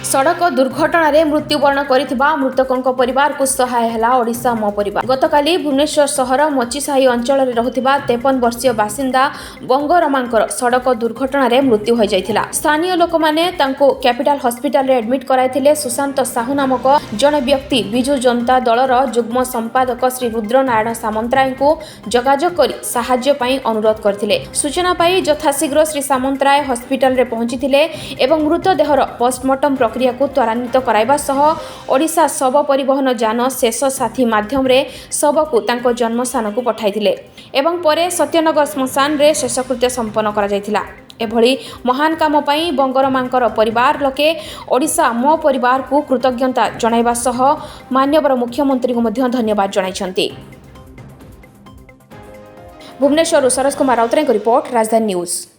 सड़क दुर्घटन मृत्युवरण करथिबा मृतकों परिवार को सहाय है ओडिशा मो परिवार। गतकाली भुवनेश्वर सहर मचिसाही अंचल में रहुथिबा 53 वर्षीय बासिंदा बंगरमांकर सड़क दुर्घटन मृत्यु हो जाइथिला। स्थानीय लोक माने तांको कैपिटल हॉस्पिटल रे एडमिट कराइथिले। सुशांत साहू नामक जन व्यक्ति बिजु जनता दलर युग्म संपादक श्री रुद्रनारायण सामंतराय को जोगाजोग करी साहाय्य पई अनुरोध करथिले। सूचना पाई यथाशीघ्र श्री सामंतराय हॉस्पिटल रे पहुंचीथिले एवं मृतदेहर पोस्टमार्टम प्रक्रिया को त्वरान्वित कराइबा सह ओडिशा शव परिवहन जान शेष साथी माध्यम रे शव को तांको जन्मस्थान को पठाइथिले एवं परे सत्यनगर श्मशान रे शेषकृत्य संपन्न करा जायथिला। एभली महान काम पई बंगरमांकर परिवार लोके ओडिशा मो परिवार को कृतज्ञता जणाइबा सह माननीय मुख्यमंत्री को मध्य धन्यवाद जणाइछंती। भुवनेश्वर सरस कुमार राउतराय को रिपोर्ट, राजधानी न्यूज।